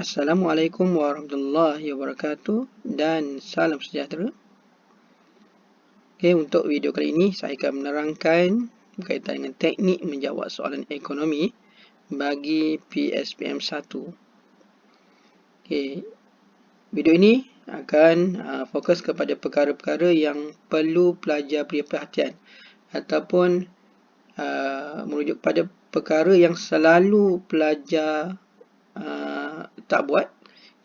Assalamualaikum warahmatullahi wabarakatuh dan salam sejahtera. Untuk video kali ini saya akan menerangkan berkaitan dengan teknik menjawab soalan ekonomi bagi PSPM 1. Video ini akan fokus kepada perkara-perkara yang perlu pelajar beri perhatian ataupun merujuk kepada perkara yang selalu pelajar tak buat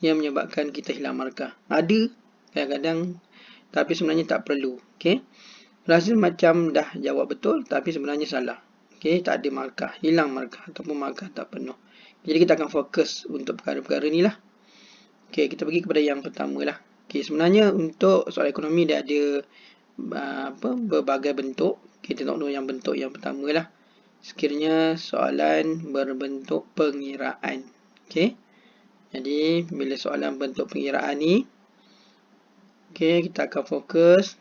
yang menyebabkan kita hilang markah. Ada kadang-kadang tapi sebenarnya tak perlu. Rasa macam dah jawab betul tapi sebenarnya salah. Tak ada markah, hilang markah ataupun markah tak penuh. Jadi kita akan fokus untuk perkara-perkara ni lah. Kita pergi kepada yang pertama lah. Sebenarnya untuk soalan ekonomi dia ada berbagai bentuk. Kita tengok yang bentuk yang pertama lah. Sekiranya soalan berbentuk pengiraan. Jadi bila soalan bentuk pengiraan ni, kita akan fokus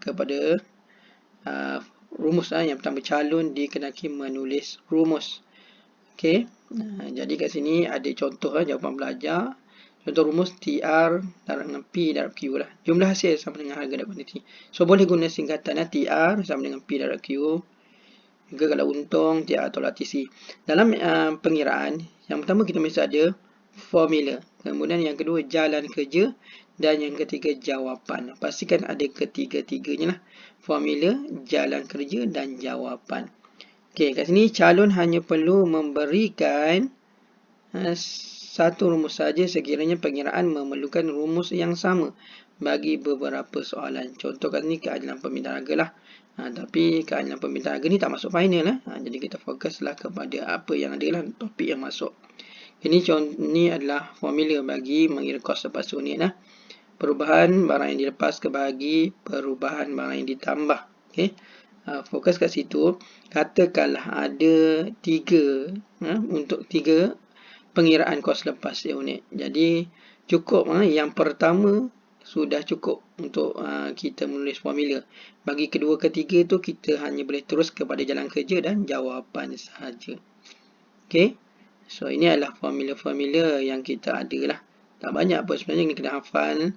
kepada rumus lah. Yang pertama, calon dikenaki menulis rumus. Jadi kat sini ada contoh jawapan pelajar. Contoh rumus TR darab dengan P darab Q lah. Jumlah hasil sama dengan harga dan kuantiti. So boleh guna singkatan TR sama dengan P darab Q. Juga kalau untung TR tolak TC. Dalam pengiraan, yang pertama kita mesti ada formula. Kemudian yang kedua jalan kerja. Dan yang ketiga jawapan. Pastikan ada ketiga-tiganya lah. Formula, jalan kerja dan jawapan. Kat sini calon hanya perlu memberikan satu rumus saja sekiranya pengiraan memerlukan rumus yang sama bagi beberapa soalan. Contoh kat sini keadilan permintaan harga lah. Tapi keadilan permintaan harga ni tak masuk final lah. Jadi kita fokuslah kepada apa yang ada lah, topik yang masuk. Ini adalah formula bagi mengira kos lepas unit lah. Perubahan barang yang dilepas kebagi perubahan barang yang ditambah. Fokus kat situ. Katakanlah ada untuk tiga pengiraan kos lepas unit. Jadi cukup yang pertama sudah cukup untuk kita menulis formula. Bagi kedua ketiga tu kita hanya boleh terus kepada jalan kerja dan jawapan sahaja. So ini adalah formula-formula yang kita ada lah. Tak banyak apa sebenarnya, ini kena hafal.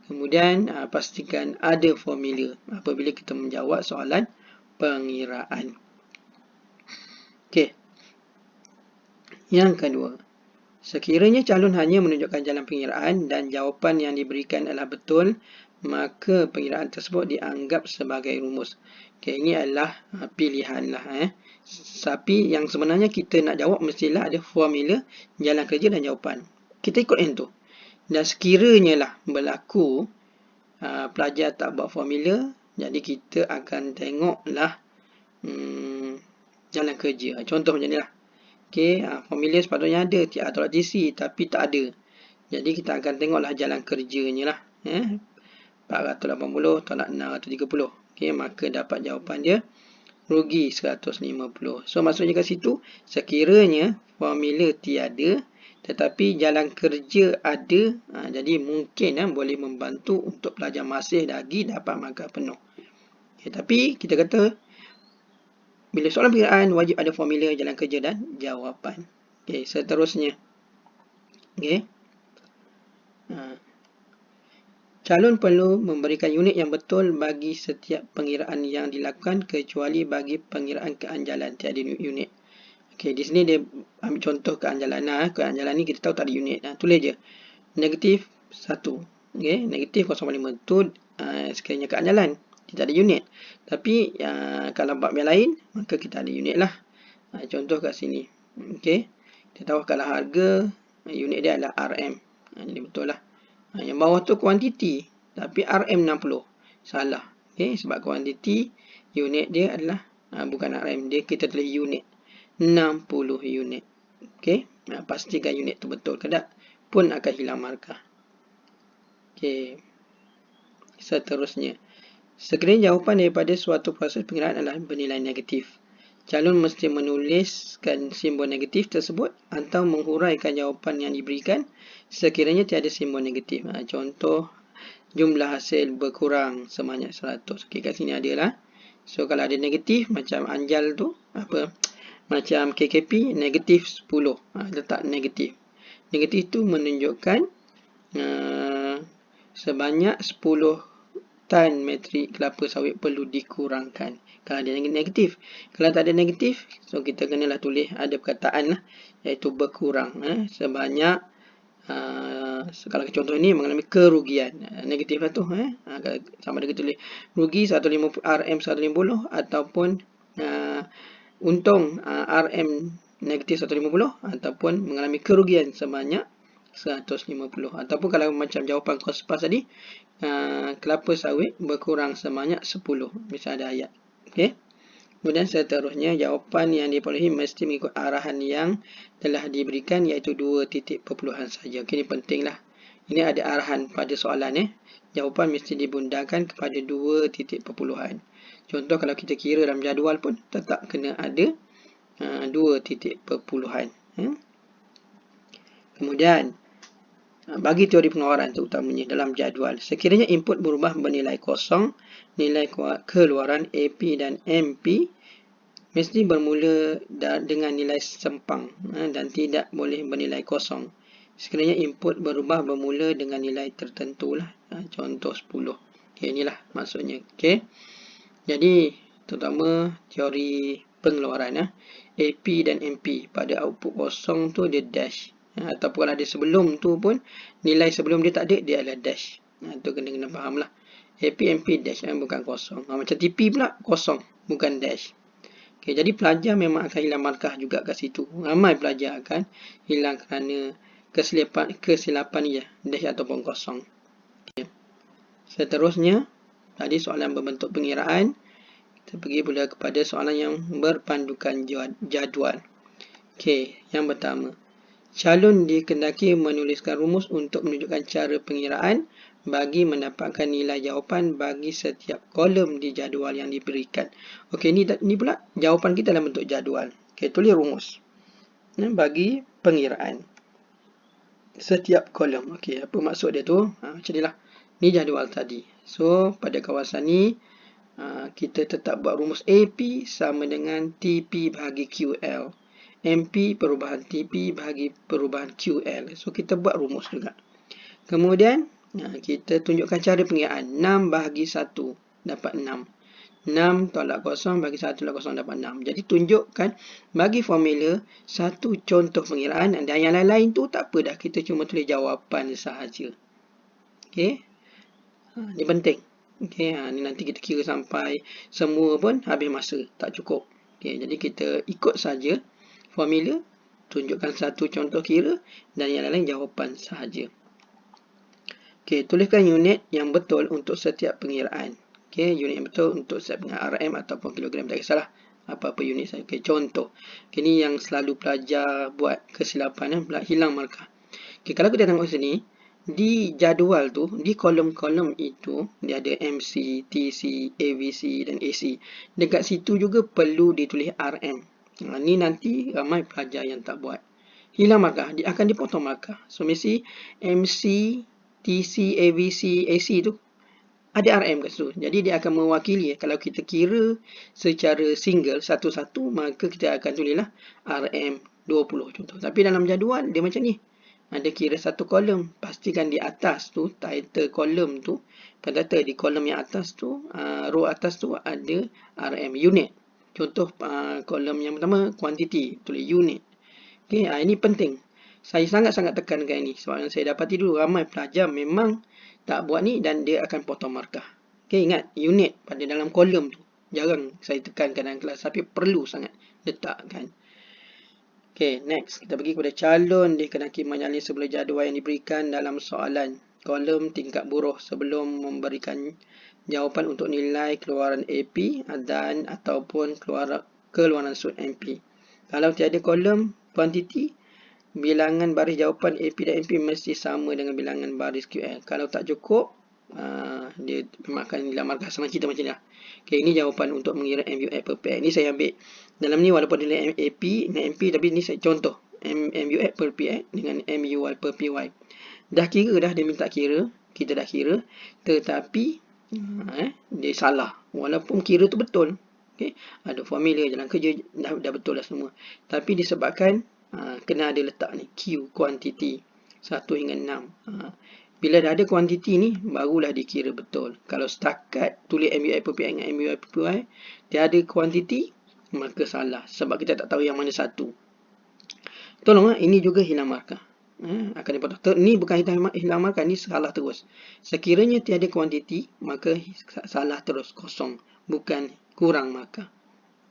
Kemudian pastikan ada formula apabila kita menjawab soalan pengiraan. Yang kedua, sekiranya calon hanya menunjukkan jalan pengiraan dan jawapan yang diberikan adalah betul, maka pengiraan tersebut dianggap sebagai rumus. Ini adalah pilihan lah. Tapi yang sebenarnya kita nak jawab mestilah ada formula, jalan kerja dan jawapan. Kita ikut yang tu. Dan sekiranya lah berlaku pelajar tak buat formula, jadi kita akan tengoklah jalan kerja. Contoh macam ni lah. Formula sepatutnya ada TR tolak TC tapi tak ada. Jadi kita akan tengoklah jalan kerjanya lah. 480 tolak 630. Maka dapat jawapan dia rugi 150. So maksudnya kat situ, sekiranya formula tiada tetapi jalan kerja ada, jadi mungkin boleh membantu untuk pelajar masih lagi dapat markah penuh. Tapi kita kata bila soalan pengiraan wajib ada formula, jalan kerja dan jawapan. Seterusnya. Calon perlu memberikan unit yang betul bagi setiap pengiraan yang dilakukan kecuali bagi pengiraan keanjalan tiada unit. Di sini dia ambil contoh keanjalan. Keanjalan ni kita tahu tak ada unit. Tulis je. Negatif 1. Negatif 0,5. Itu sekiranya keanjalan. Kita ada unit. Tapi kalau bab yang lain, maka kita ada unit lah. Contoh kat sini. Kita tahu kalau harga, unit dia adalah RM. Jadi betul lah. Yang bawah tu kuantiti. Tapi RM60. Salah. Sebab kuantiti, unit dia adalah bukan RM. Kita tulis unit. 60 unit. Pastikan unit tu betul ke tak, pun akan hilang markah. Seterusnya. Sekiranya jawapan daripada suatu proses pengiraan adalah bernilai negatif, calon mesti menuliskan simbol negatif tersebut atau menghuraikan jawapan yang diberikan sekiranya tiada simbol negatif. Contoh, jumlah hasil berkurang sebanyak 100. Kat sini ada lah. So kalau ada negatif macam anjal tu, macam KKP negatif 10. Letak negatif. Negatif itu menunjukkan sebanyak 10 tan metrik kelapa sawit perlu dikurangkan. Kalau ada negatif. Kalau tak ada negatif, so kita kenalah tulis ada perkataan lah, iaitu berkurang. Sebanyak, kalau contoh ini mengalami kerugian. Negatif lah tu. Sama ada kita tulis rugi 150 RM 150 ataupun untung RM negatif 150 ataupun mengalami kerugian sebanyak 150. Ataupun kalau macam jawapan kospas tadi, kelapa sawit berkurang sebanyak 10. Misalnya ada ayat. Okey. Kemudian seterusnya, jawapan yang diperolehi mesti mengikut arahan yang telah diberikan, iaitu 2 titik perpuluhan saja. Okey, ini pentinglah. Ini ada arahan pada soalan. Jawapan mesti dibundangkan kepada 2 titik perpuluhan. Contoh kalau kita kira dalam jadual pun tetap kena ada 2 titik perpuluhan. Kemudian, bagi teori pengeluaran terutamanya dalam jadual, sekiranya input berubah bernilai kosong, nilai keluaran AP dan MP mesti bermula dengan nilai sempang dan tidak boleh bernilai kosong. Sekiranya input berubah bermula dengan nilai tertentu lah. Contoh 10. Okay, inilah maksudnya. Okay. Jadi, terutama teori pengeluaran. AP dan MP pada output kosong tu dia dash. Ataupun kalau ada sebelum tu pun, nilai sebelum dia tak ada, dia adalah dash. Tu kena faham lah. AP, MP dash bukan kosong. Macam TP pula kosong, bukan dash. Okay, jadi pelajar memang akan hilang markah juga kat situ. Ramai pelajar akan hilang kerana kesilapan dia, dash ataupun kosong. Okay. Seterusnya, tadi soalan berbentuk pengiraan. Kita pergi pula kepada soalan yang berpandukan jadual. Okey, yang pertama. Calon dikehendaki menuliskan rumus untuk menunjukkan cara pengiraan bagi mendapatkan nilai jawapan bagi setiap kolom di jadual yang diberikan. Okey, ni pula jawapan kita dalam bentuk jadual. Okey, tulis rumus bagi pengiraan setiap kolom. Okey, apa maksud dia tu? Macam ni lah. Ni jadual tadi. So, pada kawasan ni, kita tetap buat rumus AP sama dengan TP bahagi QL. MP perubahan TP bahagi perubahan QL. So, kita buat rumus juga. Kemudian, kita tunjukkan cara pengiraan. 6 bahagi 1 dapat 6. 6 tolak kosong bagi 1 tolak kosong dapat 6. Jadi, tunjukkan bagi formula satu contoh pengiraan. Dan yang lain-lain tu tak apa dah. Kita cuma tulis jawapan sahaja. Okey. Ini penting. Okey, ni nanti kita kira sampai semua pun habis masa. Tak cukup. Okey, jadi kita ikut saja formula, tunjukkan satu contoh kira dan yang lain jawapan sahaja. Okey, tuliskan unit yang betul untuk setiap pengiraan. Okey, unit yang betul untuk setiap pengiraan RM ataupun kilogram, tak kisahlah apa-apa unit saja. Okey, contoh. Okey, ni yang selalu pelajar buat kesilapan, hilang markah. Okey, kalau kita tengok sini, di jadual tu, di kolom-kolom itu, dia ada MC, TC, AVC dan AC. Dekat situ juga perlu ditulis RM. Ni nanti ramai pelajar yang tak buat. Hilang markah, dia akan dipotong markah. So, mesti MC, TC, AVC, AC tu ada RM kat situ. Jadi, dia akan mewakili. Kalau kita kira secara single, satu-satu, maka kita akan tulislah RM 20 contoh. Tapi dalam jadual, dia macam ni. Ada kira satu kolom. Pastikan di atas tu, title kolom tu, kata di kolom yang atas tu, row atas tu ada RM unit. Contoh kolom yang pertama, quantity, tulis unit. Okay, ini penting. Saya sangat-sangat tekankan ini. Sebab yang saya dapati dulu, ramai pelajar memang tak buat ni dan dia akan potong markah. Okay, ingat, unit pada dalam kolom tu. Jarang saya tekankan dalam kelas, tapi perlu sangat letakkan. Okay, next. Kita pergi kepada calon dikehendaki menyalin sebelah jadual yang diberikan dalam soalan. Kolom tingkat buruh sebelum memberikan jawapan untuk nilai keluaran AP dan ataupun keluaran sud MP. Kalau tiada kolom kuantiti, bilangan baris jawapan AP dan MP mesti sama dengan bilangan baris QL. Kalau tak cukup, dia memang akan hilang markah. Senang cerita macam ni lah. Okay, ini jawapan untuk mengira MUL per PI. Ini saya ambil dalam ni walaupun nilai AP dengan MP, tapi ni saya contoh MUL per PI dengan MUL per PY. Dah kira dah, dia minta kira, kita dah kira, tetapi dia salah walaupun kira tu betul. Okay? Ada formula jalan kerja dah betul lah semua, tapi disebabkan kena ada letak ni Q quantity. 1 hingga 6. Bila dah ada kuantiti ni, barulah dikira betul. Kalau setakat tulis MUI/PPI dengan MUI/PPY, tiada kuantiti, maka salah. Sebab kita tak tahu yang mana satu. Tolong, ini juga hilang markah. Akan dipotong. Ni bukan hilang markah, ni salah terus. Sekiranya tiada kuantiti, maka salah terus, kosong. Bukan kurang markah.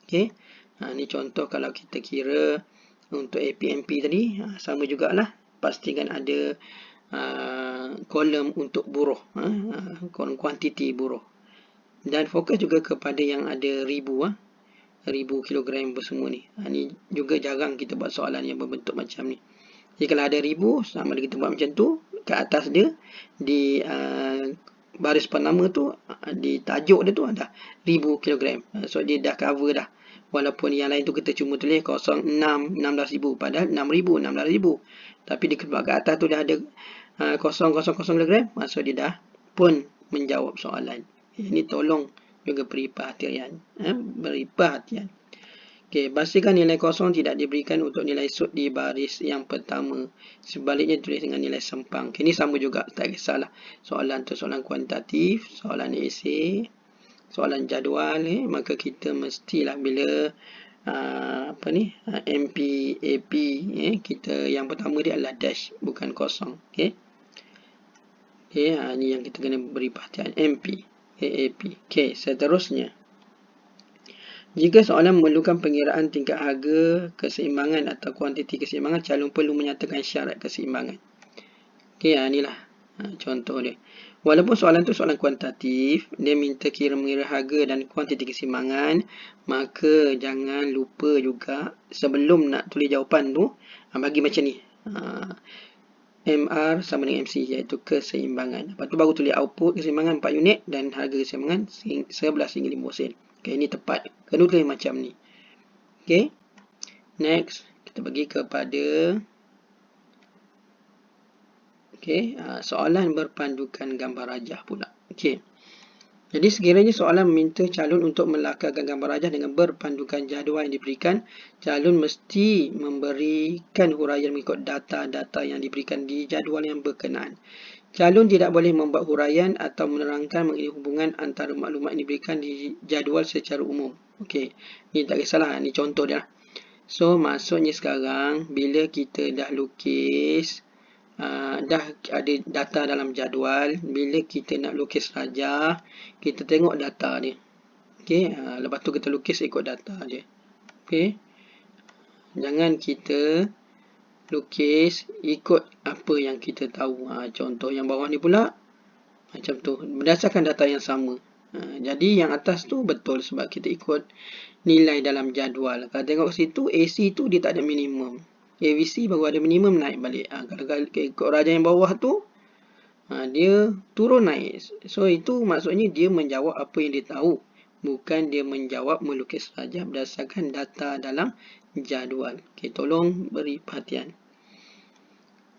Okey. Ni contoh kalau kita kira untuk APMP tadi, sama jugalah. Pastikan ada kolom untuk buruh, kolom kuantiti buruh. Dan fokus juga kepada yang ada ribu kilogram bersemua ni. Ni juga jarang kita buat soalan yang berbentuk macam ni. Jadi kalau ada ribu, sama ada kita buat macam tu, kat atas dia di baris pertama tu, di tajuk dia tu ada 1000 kilogram. So dia dah cover dah. Walaupun yang lain tu kita cuma tulis 06, 16,000. Padahal 6,000, 16,000. Tapi dia kat atas tu dah ada 000 kilogram. Maksud dia dah pun menjawab soalan. Ini tolong juga beri perhatian. Beri perhatian. Okey, pastikan nilai kosong tidak diberikan untuk nilai sud di baris yang pertama. Sebaliknya tulis dengan nilai sempang. Ini sama juga, tak kisahlah. Soalan tu soalan kuantitatif, soalan esei, soalan jadual, maka kita mestilah bila MP, AP, kita yang pertama dia adalah dash, bukan kosong. Okey. Ni yang kita kena beri perhatian. MP, AP. Okey, seterusnya. Jika soalan memerlukan pengiraan tingkat harga keseimbangan atau kuantiti keseimbangan, calon perlu menyatakan syarat keseimbangan. Okey, inilah contoh dia. Walaupun soalan tu soalan kuantitatif, dia minta mengira harga dan kuantiti keseimbangan, maka jangan lupa juga sebelum nak tulis jawapan tu, bagi macam ni. MR sama dengan MC, iaitu keseimbangan. Lepas tu baru tulis output keseimbangan 4 unit dan harga keseimbangan 11 hingga 50 sen. Okay, ini tepat. Kena tulis macam ni. Okay. Next, kita pergi kepada soalan berpandukan gambar rajah pula. Okay. Jadi sekiranya soalan meminta calon untuk melakarkan gambar rajah dengan berpandukan jadual yang diberikan, calon mesti memberikan huraian mengikut data-data yang diberikan di jadual yang berkenaan. Calon tidak boleh membuat huraian atau menerangkan mengenai hubungan antara maklumat yang diberikan di jadual secara umum. Okey, ni tak kisahlah, ni contoh dia. So, maksudnya sekarang bila kita dah lukis, dah ada data dalam jadual, bila kita nak lukis rajah, kita tengok data dia. Okey, lepas tu kita lukis ikut data dia. Okey. Jangan kita lukis ikut apa yang kita tahu. Contoh yang bawah ni pula macam tu, berdasarkan data yang sama. Jadi yang atas tu betul sebab kita ikut nilai dalam jadual. Kalau tengok situ, AC tu dia tak ada minimum. AVC baru ada minimum, naik balik. Kalau ikut rajah yang bawah tu, dia turun naik. So itu maksudnya dia menjawab apa yang dia tahu, bukan dia menjawab melukis rajah berdasarkan data dalam jadual. Okay, tolong beri perhatian.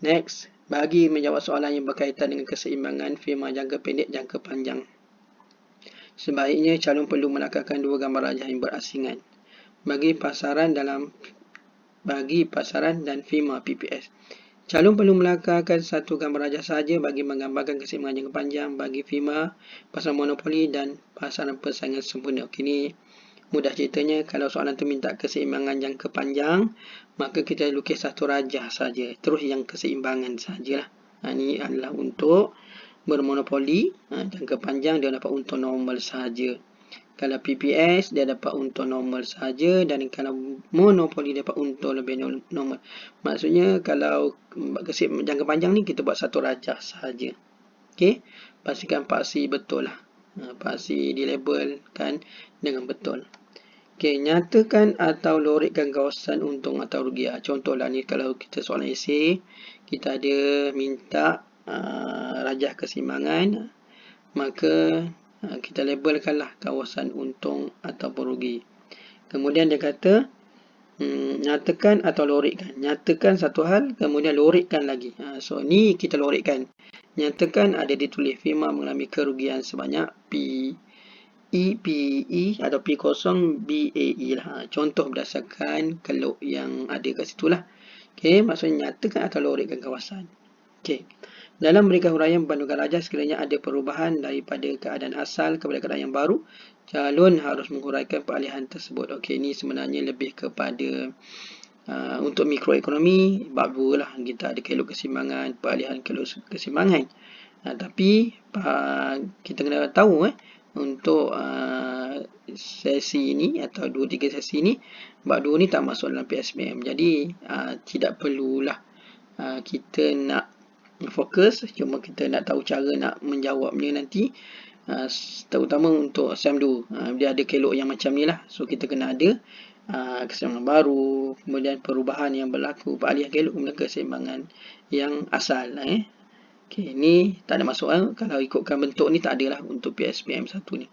Next, bagi menjawab soalan yang berkaitan dengan keseimbangan firma jangka pendek, jangka panjang, sebaiknya calon perlu melakarkan 2 gambar rajah yang berasingan bagi pasaran dan firma PPS. Calon perlu melakarkan 1 gambar rajah sahaja bagi menggambarkan keseimbangan jangka panjang bagi firma, pasaran monopoli dan pasaran persaingan sempurna. Okay, ni mudah ceritanya. Kalau soalan tu minta keseimbangan jangka panjang, maka kita lukis 1 rajah saja, terus yang keseimbangan sajalah. Ini adalah untuk bermonopoli, jangka panjang dia dapat untung normal saja. Kalau PPS dia dapat untung normal saja, dan kalau monopoli dia dapat untung lebih normal. Maksudnya kalau jangka panjang ni kita buat 1 rajah saja. Okey, pastikan paksi betul lah. Paksi dilabelkan dengan betul. Okey, nyatakan atau lorikkan kawasan untung atau rugi. Contohlah ni kalau kita soalan esei, kita ada minta rajah keseimbangan, maka kita labelkanlah kawasan untung ataupun rugi. Kemudian dia kata nyatakan atau lorikkan. Nyatakan satu hal, kemudian lorikkan lagi. So ni kita lorikkan. Nyatakan ada ditulis firma mengalami kerugian sebanyak PE atau P0 BAE lah. Contoh berdasarkan keluk yang ada kat situ lah. Okay, maksudnya nyatakan atau lorikkan kawasan. Okey. Dalam memberikan huraian bebantuan raja, sekiranya ada perubahan daripada keadaan asal kepada keadaan yang baru, calon harus menguraikan peralihan tersebut. Okey, ini sebenarnya lebih kepada untuk mikroekonomi, bab 2 lah. Kita ada kelok keseimbangan, peralihan kelok keseimbangan. Tapi kita kena tahu untuk sesi ini atau 2-3 sesi ini, bab 2 ni tak masuk dalam PSPM. Jadi tidak perlulah kita nak fokus, cuma kita nak tahu cara nak menjawabnya nanti. Terutama untuk SEM 2, dia ada kelok yang macam ni lah. So kita kena ada keseimbangan baru, kemudian perubahan yang berlaku, peralihan kelok kemudian keseimbangan yang asal. Okey, ni tak ada masuk. Kalau ikutkan bentuk ni tak adalah untuk PSPM 1 ni.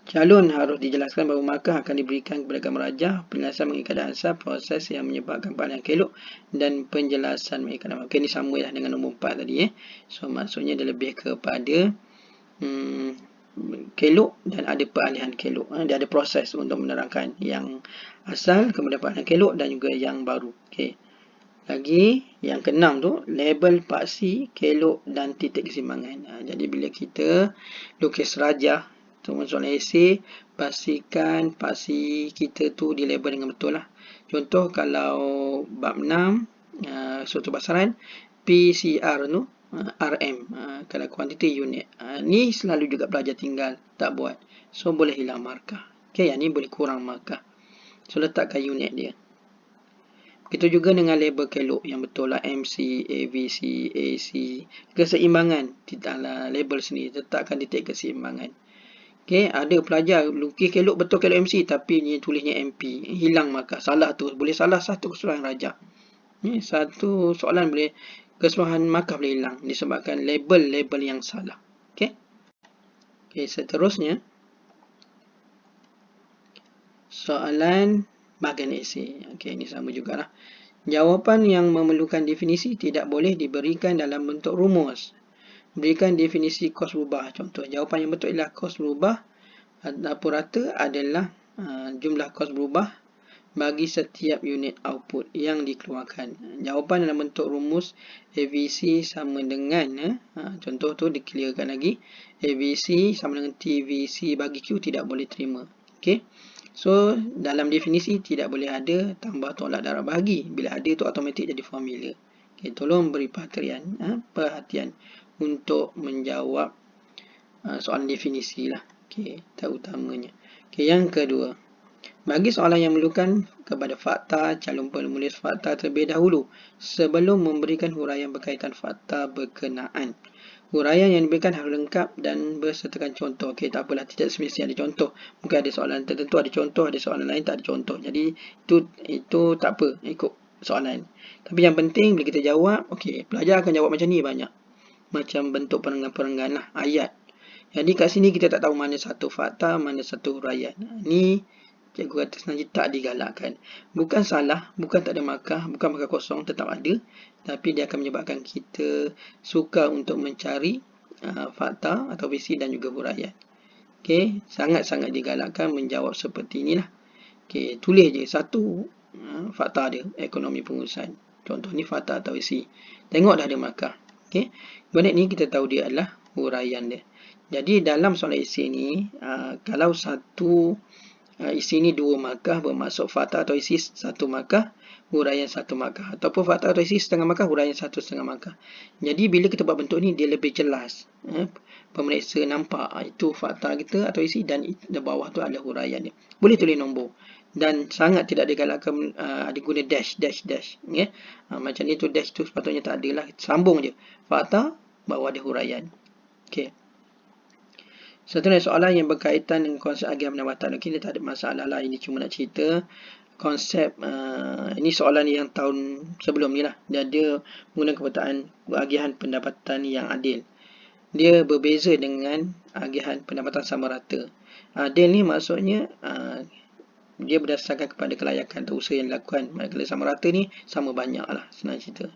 Calon harus dijelaskan bahawa markah akan diberikan kepada merajah, penjelasan mengenai keadaan asal, proses yang menyebabkan peralihan kelok dan penjelasan mengenai keadaan. Okey, ni sama lah dengan nombor 4 tadi. So maksudnya dia lebih kepada kelok dan ada peralihan kelok. Dia ada proses untuk menerangkan yang asal, kemudian peralihan kelok dan juga yang baru. Okey. Lagi yang keenam tu, label paksi, kelok dan titik keseimbangan. Jadi bila kita lukis rajah, soalan esei, pastikan paksi kita tu dilabel dengan betul lah. Contoh kalau bab 6, suatu pasaran, PCR tu RM, kalau kuantiti unit. Ni selalu juga pelajar tinggal tak buat. So boleh hilang markah. Okay, yang ni boleh kurang markah. So letakkan unit dia. Begitu juga dengan label kelok yang betul lah, MC, AVC, AC. Keseimbangan di dalam label sini, letakkan titik keseimbangan. Okay, ada pelajar lukis kelok betul kelok MC tapi ni tulisnya MP. Hilang markah. Salah tu. Boleh salah satu keseluruhan rajah. Satu soalan boleh keseluruhan markah boleh hilang disebabkan label-label yang salah. Okay. Okay, seterusnya soalan bahagian esei. Okay, ini sama jugalah. Jawapan yang memerlukan definisi tidak boleh diberikan dalam bentuk rumus. Berikan definisi kos berubah. Contoh, jawapan yang betul ialah kos berubah rata adalah jumlah kos berubah bagi setiap unit output yang dikeluarkan. Jawapan dalam bentuk rumus AVC sama dengan, contoh tu dikliarkan lagi, AVC sama dengan TVC bagi Q tidak boleh terima. Okay. So, dalam definisi tidak boleh ada tambah tolak darab bahagi. Bila ada tu automatik jadi formula. Okay, tolong beri perhatian untuk menjawab soalan definisi lah. Okay, terutamanya. Okay, yang kedua. Bagi soalan yang memerlukan kepada fakta, calon penulis fakta terlebih dahulu sebelum memberikan huraian berkaitan fakta berkenaan. Huraian yang diberikan harus lengkap dan bersertakan contoh. Okey, tak apalah, tidak semestinya ada contoh. Mungkin ada soalan tertentu ada contoh, ada soalan lain tak ada contoh. Jadi itu tak apa, ikut soalan. Tapi yang penting bila kita jawab, okey, pelajar akan jawab macam ni banyak. Macam bentuk perenggan-perenggan lah, ayat. Jadi kat sini kita tak tahu mana satu fakta, mana satu huraian. Ni cikgu kata sebenarnya tak digalakkan. Bukan salah, bukan tak ada markah, bukan markah kosong, tetap ada. Tapi dia akan menyebabkan kita suka untuk mencari fakta atau visi dan juga huraian. Okey, sangat-sangat digalakkan menjawab seperti inilah. Okey, tulis je satu fakta dia, ekonomi pengurusan. Contoh ni fakta atau visi. Tengok dah ada markah. Okey, kemudian ni kita tahu dia adalah huraian dia. Jadi dalam soalan esei ni, kalau satu isi ni 2 markah, bermaksud fakta atau isi 1 markah, huraian 1 markah. Ataupun fakta atau isi setengah markah, huraian 1,5 markah. Jadi bila kita buat bentuk ni, dia lebih jelas. Pemeriksa nampak itu fakta kita atau isi dan di bawah tu adalah huraian dia. Boleh tulis nombor. Dan sangat tidak digalakkan ada guna dash. Macam ni tu dash tu sepatutnya tak ada lah. Sambung je. Fakta, bawah ada huraian. Okey. Satu lagi soalan yang berkaitan dengan konsep agihan pendapatan. Okey, ini tak ada masalah lah. Ini cuma nak cerita konsep. Ini soalan yang tahun sebelum ni lah. Dia ada menggunakan perkataan agihan pendapatan yang adil. Dia berbeza dengan agihan pendapatan sama rata. Adil ni maksudnya dia berdasarkan kepada kelayakan atau usaha yang dilakukan. Manakala sama rata ni sama banyak lah, senang cerita.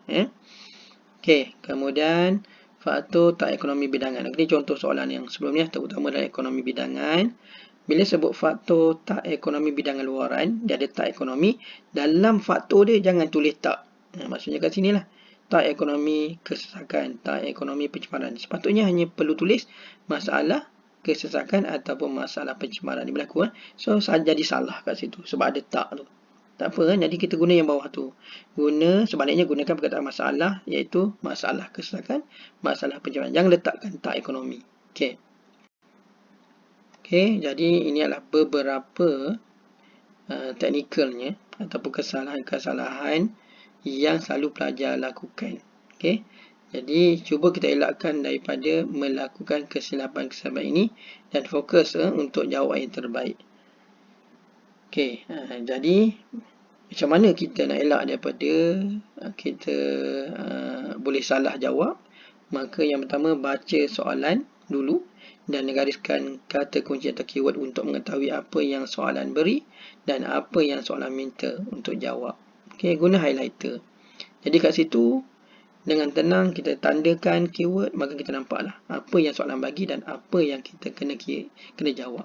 Okey, kemudian faktor tak ekonomi bidangan. Ini contoh soalan yang sebelumnya, terutama dalam ekonomi bidangan. Bila sebut faktor tak ekonomi bidangan luaran, dia ada tak ekonomi. Dalam faktor dia jangan tulis tak. Maksudnya kat sini lah. tak ekonomi kesesakan, tak ekonomi pencemaran. Sepatutnya hanya perlu tulis masalah kesesakan ataupun masalah pencemaran ni berlaku. So jadi salah kat situ sebab ada tak tu. Tak apa kan, jadi kita guna yang bawah tu. Sebaliknya gunakan perkataan masalah, iaitu masalah kesesakan, masalah pencemaran. Jangan letakkan tak ekonomi. Okey. Okey, jadi ini adalah beberapa teknikalnya ataupun kesalahan-kesalahan yang selalu pelajar lakukan. Okey. Jadi cuba kita elakkan daripada melakukan kesilapan-kesilapan ini dan fokus untuk jawab yang terbaik. Okey, jadi macam mana kita nak elak daripada kita boleh salah jawab? Maka yang pertama, baca soalan dulu dan gariskan kata kunci atau keyword untuk mengetahui apa yang soalan beri dan apa yang soalan minta untuk jawab. Okey, guna highlighter. Jadi kat situ dengan tenang kita tandakan keyword, maka kita nampaklah apa yang soalan bagi dan apa yang kita kena jawab.